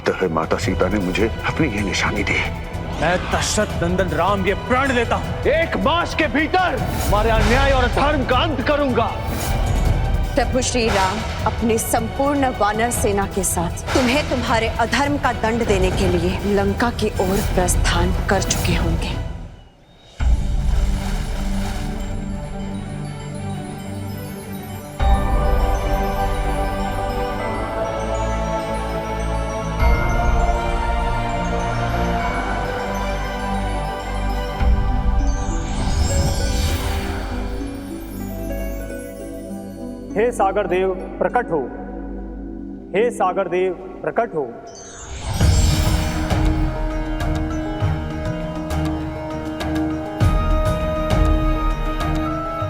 भागते हुए माता सीता ने मुझे अपनी ये निशानी दी। मैं दशरथ नंदन राम ये प्रण देता हूँ, 1 मास के भीतर हमारे अन्याय और अधर्म का अंत करूंगा। प्रभु श्री राम अपने संपूर्ण वानर सेना के साथ तुम्हें तुम्हारे अधर्म का दंड देने के लिए लंका की ओर प्रस्थान कर चुके होंगे। हे सागर देव प्रकट हो, हे सागर देव प्रकट हो।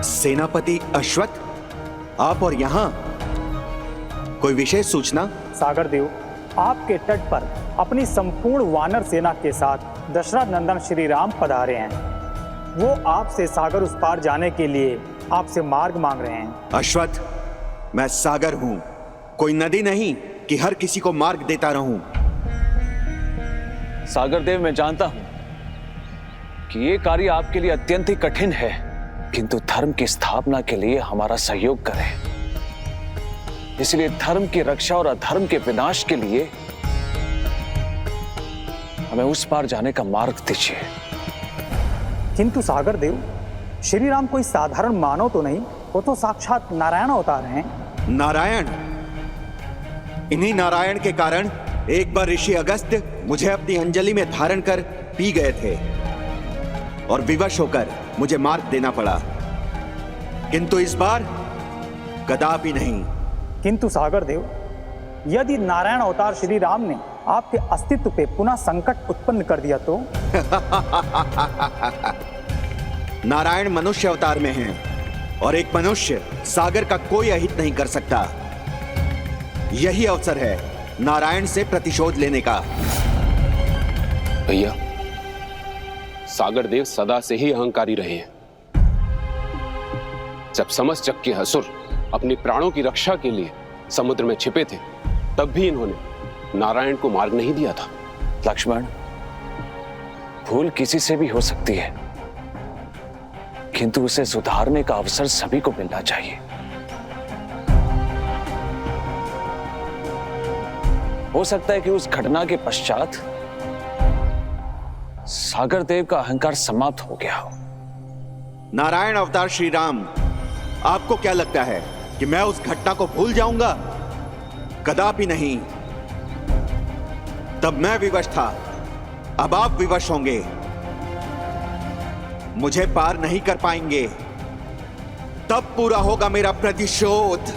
सेनापति अश्वत्थ, आप और यहां कोई विशेष सूचना? सागर देव, आपके तट पर अपनी संपूर्ण वानर सेना के साथ दशरथ नंदन श्री राम पधारे हैं। वो आपसे सागर उस पार जाने के लिए आपसे मार्ग मांग रहे हैं। अश्वत्थ, मैं सागर हूं, कोई नदी नहीं कि हर किसी को मार्ग देता रहूं। सागर देव, मैं जानता हूं कि ये कार्य आपके लिए अत्यंत ही कठिन है, किंतु धर्म की स्थापना के लिए हमारा सहयोग करें। इसलिए धर्म की रक्षा और अधर्म के विनाश के लिए हमें उस पार जाने का मार्ग दीजिए। किंतु सागर देव, श्री राम कोई साधारण मानव तो नहीं, वो तो साक्षात नारायण अवतार हैं। नारायण? इन्हीं नारायण के कारण एक बार ऋषि अगस्त्य मुझे अपनी अंजलि में धारण कर पी गए थे और विवश होकर मुझे मार्ग देना पड़ा, किंतु इस बार कदापि नहीं। किंतु सागर देव, यदि नारायण अवतार श्री राम ने आपके अस्तित्व पे पुनः संकट उत्पन्न कर दिया तो? नारायण मनुष्य अवतार में हैं और एक मनुष्य सागर का कोई अहित नहीं कर सकता। यही अवसर है नारायण से प्रतिशोध लेने का। भैया, सागर देव सदा से ही अहंकारी रहे हैं। जब समस्त जग के असुर अपने प्राणों की रक्षा के लिए समुद्र में छिपे थे, तब भी इन्होंने नारायण को मार्ग नहीं दिया था। लक्ष्मण, भूल किसी से भी हो सकती है, किंतु उसे सुधारने का अवसर सभी को मिलना चाहिए। हो सकता है कि उस घटना के पश्चात सागर देव का अहंकार समाप्त हो गया हो। नारायण अवतार श्री राम, आपको क्या लगता है कि मैं उस घटना को भूल जाऊंगा? कदापि नहीं। तब मैं विवश था, अब आप विवश होंगे, मुझे पार नहीं कर पाएंगे। तब पूरा होगा मेरा प्रतिशोध।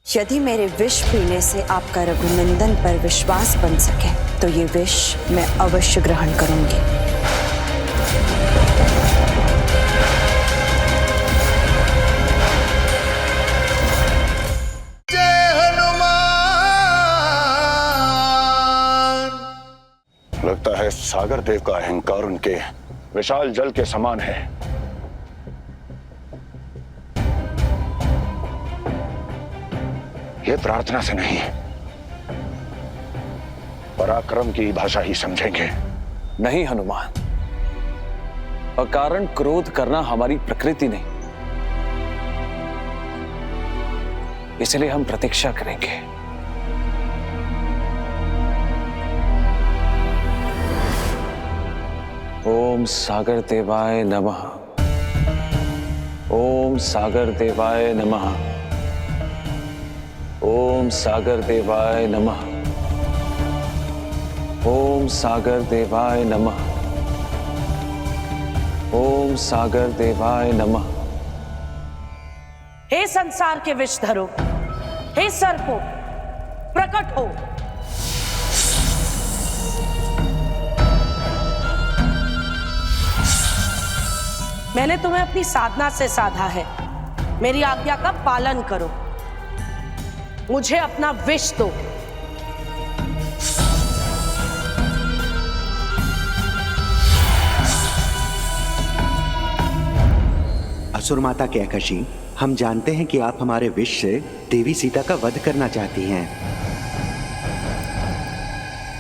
यदि मेरे विष पीने से आपका रघुनंदन पर विश्वास बन सके तो ये विष मैं अवश्य ग्रहण करूंगी। लगता है सागर देव का अहंकार उनके विशाल जल के समान है। ये प्रार्थना से नहीं, पराक्रम की भाषा ही समझेंगे। नहीं हनुमान, अकारण क्रोध करना हमारी प्रकृति नहीं, इसलिए हम प्रतीक्षा करेंगे। ओम सागर देवाय नमः। ओम सागर देवाय नमः। ओम सागर देवाय नमः। ओम सागर देवाय नमः। ओम सागर देवाय नमः। हे संसार के विषधरो, हे सर्पों, प्रकट हो। मैंने तुम्हें अपनी साधना से साधा है, मेरी आज्ञा का पालन करो, मुझे अपना विष दो। असुर माता कैकसी, हम जानते हैं कि आप हमारे विष से देवी सीता का वध करना चाहती हैं,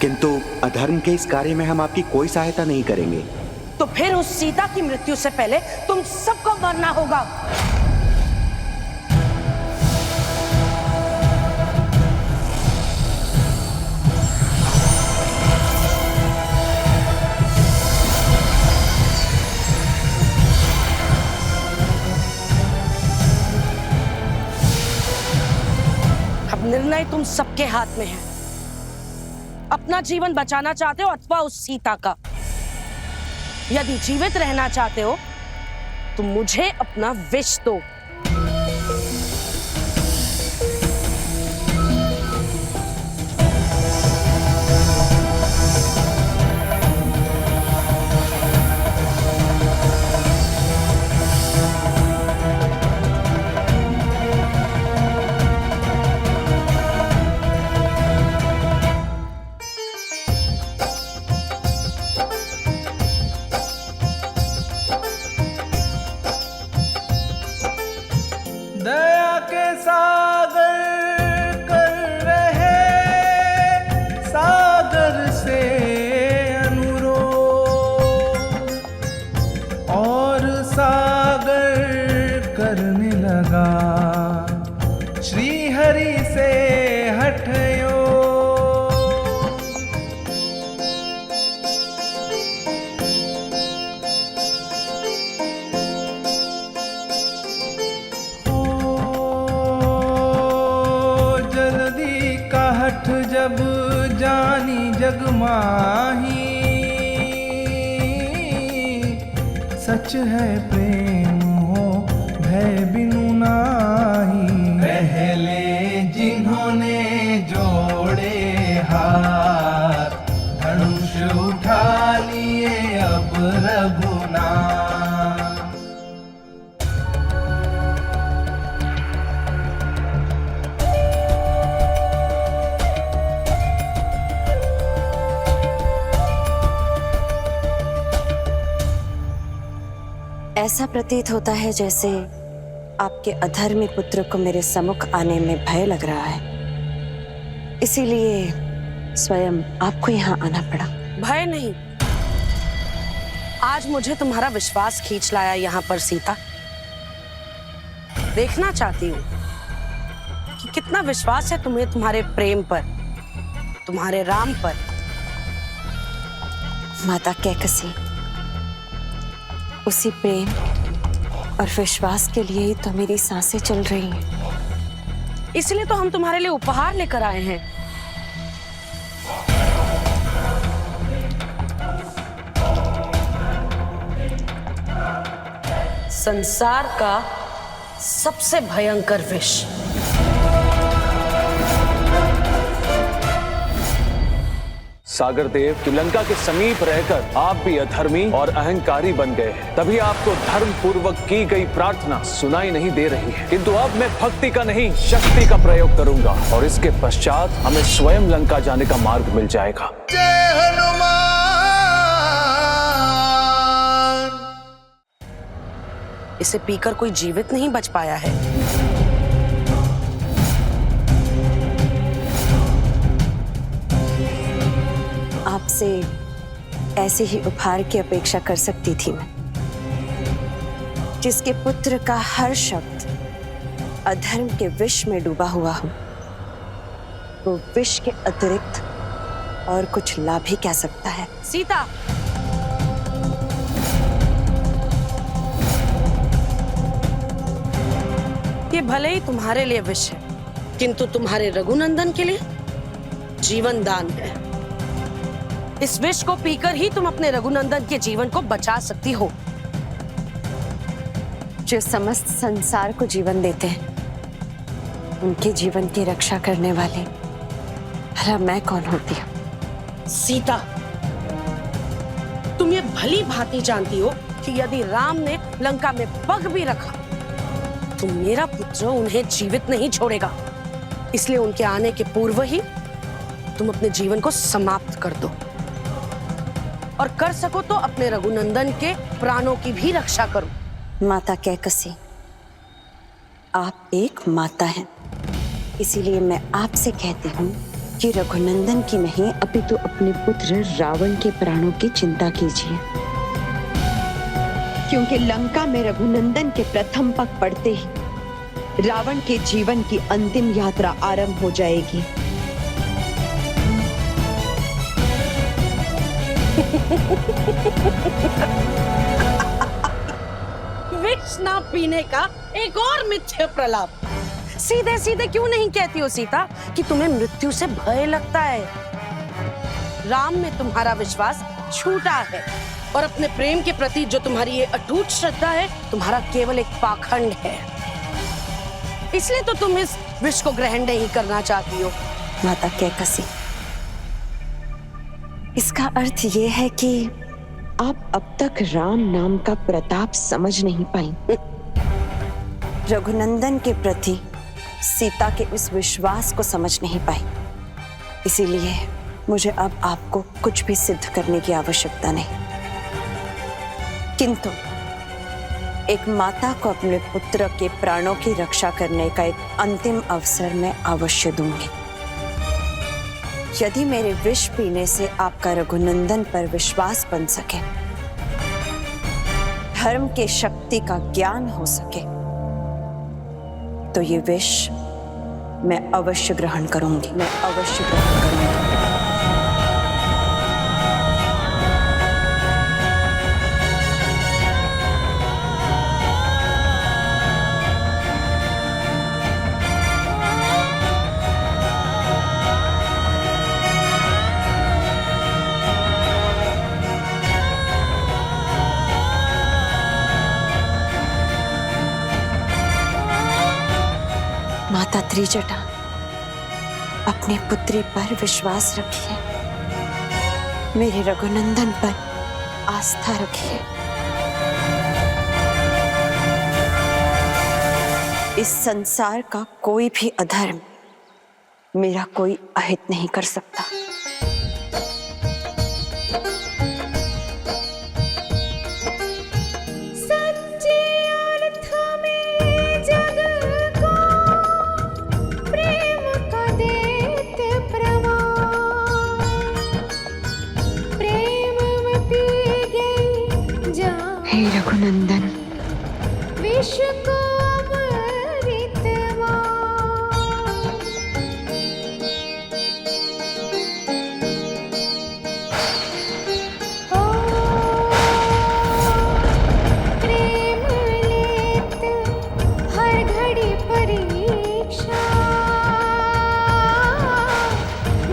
किंतु अधर्म के इस कार्य में हम आपकी कोई सहायता नहीं करेंगे। तो फिर उस सीता की मृत्यु से पहले तुम सबको मरना होगा। अब निर्णय तुम सबके हाथ में है। अपना जीवन बचाना चाहते हो अथवा उस सीता का। यदि जीवित रहना चाहते हो तो मुझे अपना विष दो। दया के सागर कर रहे सागर से अनुरोध, और सागर करने लगा श्री हरि से हठ योग। हठ जब जानी जग माही, सच है प्रेम हो भय बिनु नाही। पहले जिन्होंने जोड़े हाथ, धनुष उठा लिए अब रघुनाथ। ऐसा प्रतीत होता है जैसे आपके अधर्मी पुत्र को मेरे सम्मुख आने में भय लग रहा है, इसीलिए स्वयं आपको यहाँ आना पड़ा। भय नहीं, आज मुझे तुम्हारा विश्वास खींच लाया यहाँ पर सीता। देखना चाहती हूँ कि कितना विश्वास है तुम्हें तुम्हारे प्रेम पर, तुम्हारे राम पर। माता कैकसी, उसी प्रेम और विश्वास के लिए ही तो मेरी सांसें चल रही हैं। इसलिए तो हम तुम्हारे लिए उपहार लेकर आए हैं। संसार का सबसे भयंकर विष। सागर देव की लंका के समीप रहकर आप भी अधर्मी और अहंकारी बन गए हैं। तभी आपको धर्म पूर्वक की गई प्रार्थना सुनाई नहीं दे रही है, किंतु अब मैं भक्ति का नहीं शक्ति का प्रयोग करूंगा और इसके पश्चात हमें स्वयं लंका जाने का मार्ग मिल जाएगा। जय हनुमान। इसे पीकर कोई जीवित नहीं बच पाया है। आपसे ऐसे ही उपहार की अपेक्षा कर सकती थी मैं, जिसके पुत्र का हर शब्द अधर्म के विष में डूबा हुआ हो। वो विष के अतिरिक्त और कुछ लाभ ही क्या सकता है। सीता, ये भले ही तुम्हारे लिए विष है, किंतु तुम्हारे रघुनंदन के लिए जीवन दान है। इस विष को पीकर ही तुम अपने रघुनंदन के जीवन को बचा सकती हो। जो समस्त संसार को जीवन देते हैं, उनके जीवन की रक्षा करने वाली भला मैं कौन होती हूँ। सीता, तुम ये भली भांति जानती हो कि यदि राम ने लंका में पग भी रखा तो मेरा पुत्र उन्हें जीवित नहीं छोड़ेगा। इसलिए उनके आने के पूर्व ही तुम अपने जीवन को समाप्त कर दो, और कर सको तो अपने रघुनंदन के प्राणों की भी रक्षा करो। माता कैकसी, आप एक माता हैं, इसीलिए मैं आपसे कहती हूँ कि रघुनंदन की नहीं अपितु अपने पुत्र रावण के प्राणों की चिंता कीजिए, क्योंकि लंका में रघुनंदन के प्रथम पग पड़ते ही रावण के जीवन की अंतिम यात्रा आरंभ हो जाएगी। विष ना पीने का एक और मिथ्या प्रलाप। सीधे सीधे क्यों नहीं कहती हो सीता कि तुम्हें मृत्यु से भय लगता है? राम में तुम्हारा विश्वास छूटा है और अपने प्रेम के प्रति जो तुम्हारी ये अटूट श्रद्धा है तुम्हारा केवल एक पाखंड है। इसलिए तो तुम इस विष को ग्रहण नहीं करना चाहती हो। माता कैकसी, इसका अर्थ ये है कि आप अब तक राम नाम का प्रताप समझ नहीं पाई। रघुनंदन के प्रति सीता के इस विश्वास को समझ नहीं पाई, इसीलिए मुझे अब आपको कुछ भी सिद्ध करने की आवश्यकता नहीं। किंतु एक माता को अपने पुत्र के प्राणों की रक्षा करने का एक अंतिम अवसर मैं अवश्य दूंगी। यदि मेरे विष पीने से आपका रघुनंदन पर विश्वास बन सके, धर्म के शक्ति का ज्ञान हो सके, तो ये विष मैं अवश्य ग्रहण करूंगी, मैं अवश्य ग्रहण करूंगी। माता त्रिजटा, अपनी पुत्री पर विश्वास रखिए, मेरे रघुनंदन पर आस्था रखिए। इस संसार का कोई भी अधर्म मेरा कोई अहित नहीं कर सकता। हे रघुनंदन, विश्व को अमृत प्रेम लेत हर घड़ी परीक्षा,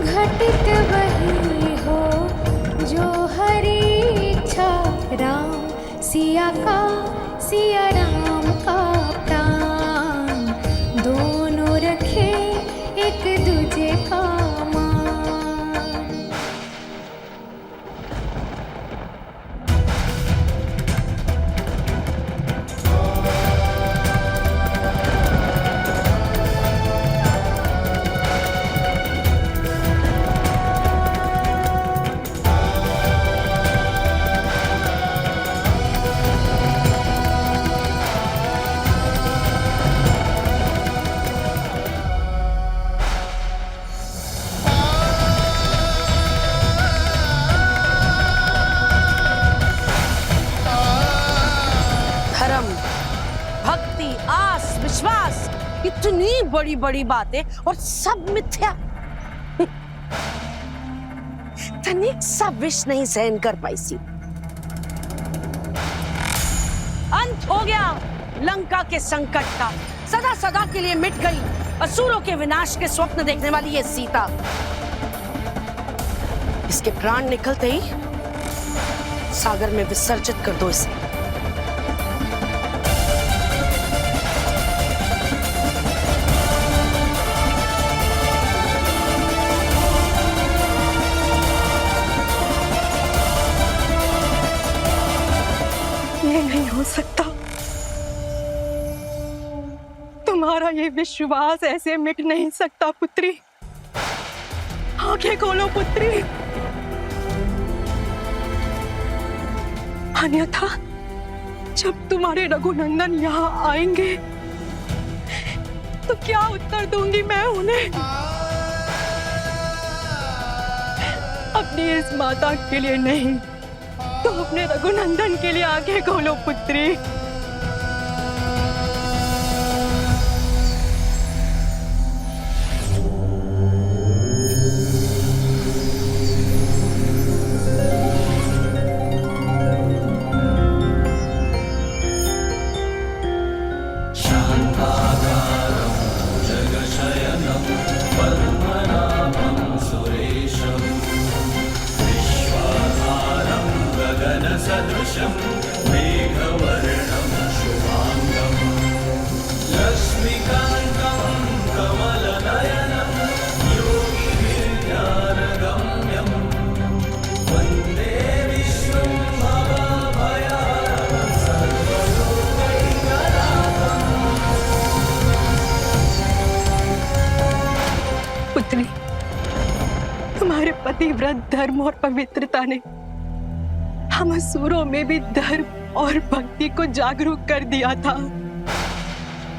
घटित वही हो जो हरि इच्छा। राम सिया राम का प्राण, दोनों रखे एक दूजे का मान। इतनी बड़ी बड़ी बातें और सब मिथ्या। तनिक सा विष नहीं सहन कर पाई सी। अंत हो गया लंका के संकट का, सदा सदा के लिए मिट गई असुरों के विनाश के स्वप्न देखने वाली ये सीता। इसके प्राण निकलते ही सागर में विसर्जित कर दो इसे। ये नहीं हो सकता। तुम्हारा ये विश्वास ऐसे मिट नहीं सकता पुत्री। आंखें खोलो पुत्री, अन्यथा जब तुम्हारे रघुनंदन यहाँ आएंगे तो क्या उत्तर दूंगी मैं उन्हें? अपनी इस माता के लिए नहीं तो अपने रघुनंदन के लिए आंखें खोलो पुत्री। पुत्री, तुम्हारे पतिव्रत धर्म और पवित्रता ने हम असुरों में भी धर्म और भक्ति को जागरूक कर दिया था।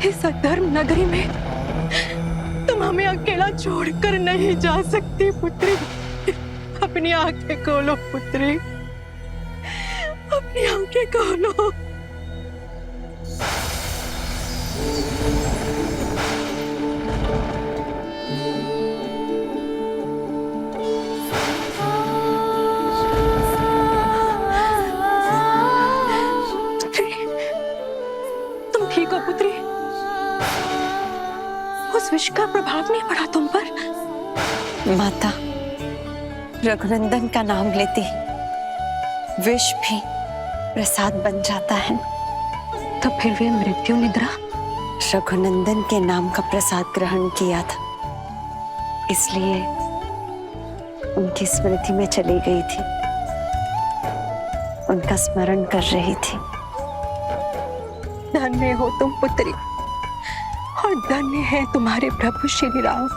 इस अधर्म नगरी में तुम हमें अकेला छोड़कर नहीं जा सकती पुत्री। अपनी आंखें खोलो पुत्री, अपनी आंखें खोलो। ठीक हो पुत्री? उस विष का प्रभाव नहीं पड़ा तुम पर? माता, रघुनंदन का नाम लेते विष भी प्रसाद बन जाता है। तो फिर वे मृत्यु निद्रा रघुनंदन के नाम का प्रसाद ग्रहण किया था, इसलिए उनकी स्मृति में चली गई थी, उनका स्मरण कर रही थी। धन्य हो तुम पुत्री, और धन्य है तुम्हारे प्रभु श्री राम।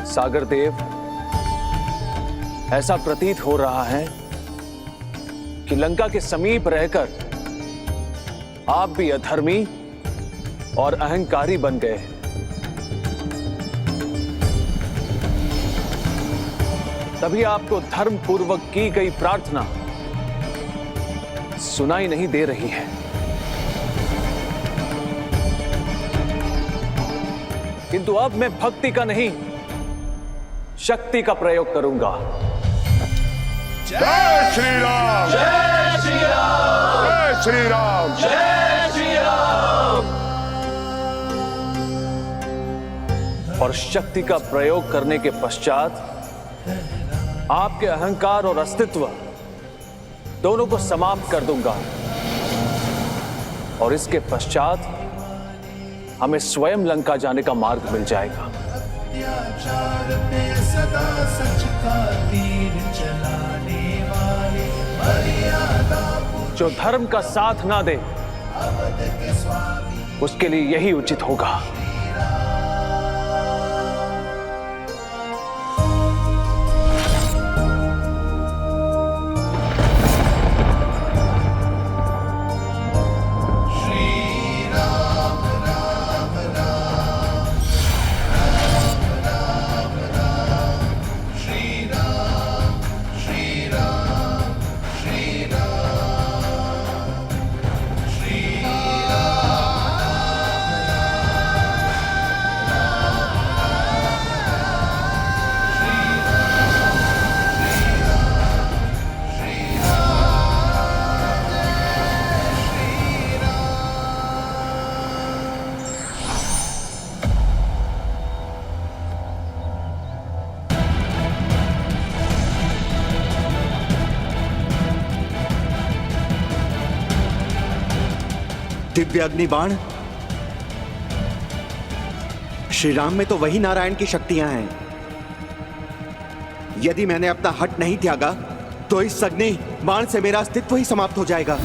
सागर देव, ऐसा प्रतीत हो रहा है कि लंका के समीप रहकर आप भी अधर्मी और अहंकारी बन गए। तभी आपको धर्म पूर्वक की गई प्रार्थना सुनाई नहीं दे रही है। किंतु अब मैं भक्ति का नहीं, शक्ति का प्रयोग करूंगा। जय श्री राम! जय श्री राम! जय श्री राम! जय श्री राम! और शक्ति का प्रयोग करने के पश्चात आपके अहंकार और अस्तित्व दोनों को समाप्त कर दूंगा, और इसके पश्चात हमें स्वयं लंका जाने का मार्ग मिल जाएगा। अत्याचार पे सदा सच का तीर चलाने वाले, मर्यादा जो धर्म का साथ ना दे अवध के स्वामी, उसके लिए यही उचित होगा। दिव्य अग्निबाण। श्री राम में तो वही नारायण की शक्तियां हैं। यदि मैंने अपना हट नहीं त्यागा तो इस अग्नि बाण से मेरा अस्तित्व ही समाप्त हो जाएगा।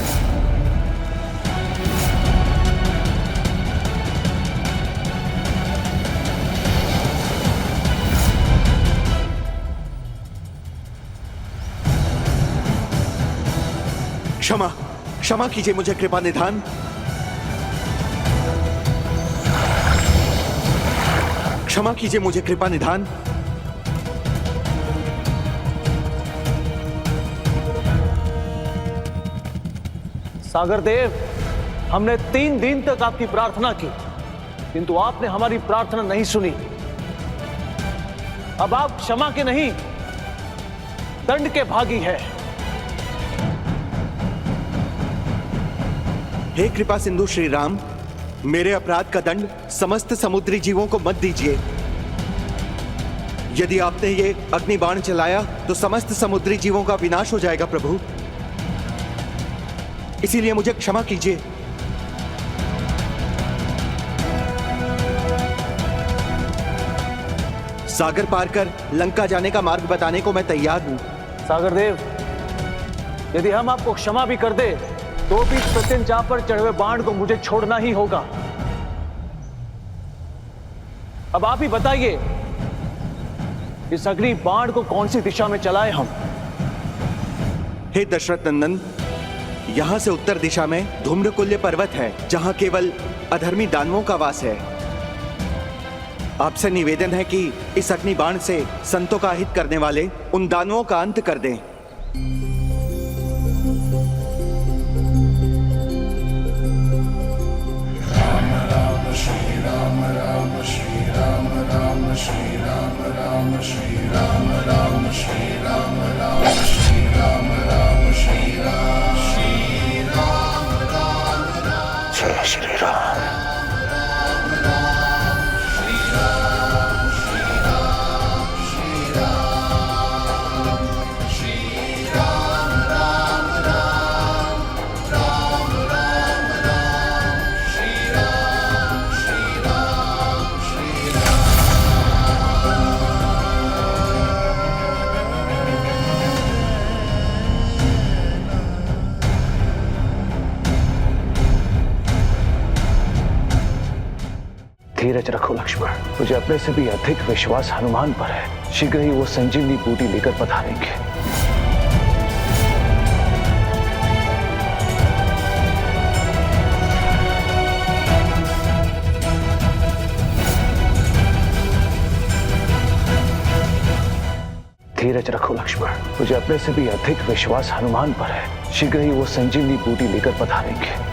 क्षमा क्षमा कीजिए मुझे कृपा निधान। क्षमा कीजिए मुझे कृपा निधान। सागर देव, हमने 3 दिन तक आपकी प्रार्थना की, किंतु आपने हमारी प्रार्थना नहीं सुनी। अब आप क्षमा के नहीं, दंड के भागी है। हे कृपा सिंधु श्री राम, मेरे अपराध का दंड समस्त समुद्री जीवों को मत दीजिए। यदि आपने ये अग्नि बाण चलाया तो समस्त समुद्री जीवों का विनाश हो जाएगा प्रभु, इसीलिए मुझे क्षमा कीजिए। सागर पार कर लंका जाने का मार्ग बताने को मैं तैयार हूं। सागर देव, यदि हम आपको क्षमा भी कर दे तो भी प्रत्यंचा पर चढ़े हुए बाण को मुझे छोड़ना ही होगा। अब आप ही बताइए, इस अग्नि बाण को कौन सी दिशा में चलाएं हम? हे दशरथ नंदन, यहां से उत्तर दिशा में धूम्रकुल्य पर्वत है, जहां केवल अधर्मी दानवों का वास है। आपसे निवेदन है कि इस अग्नि बाण से संतों का हित करने वाले उन दानवों का अंत कर दें। जय श्री राम। धीरज रखो लक्ष्मण, मुझे अपने से भी अधिक विश्वास हनुमान पर है। शीघ्र ही वो संजीवनी बूटी लेकर पधारेंगे। धीरज रखो लक्ष्मण, मुझे अपने से भी अधिक विश्वास हनुमान पर है। शीघ्र ही वो संजीवनी बूटी लेकर पधारेंगे।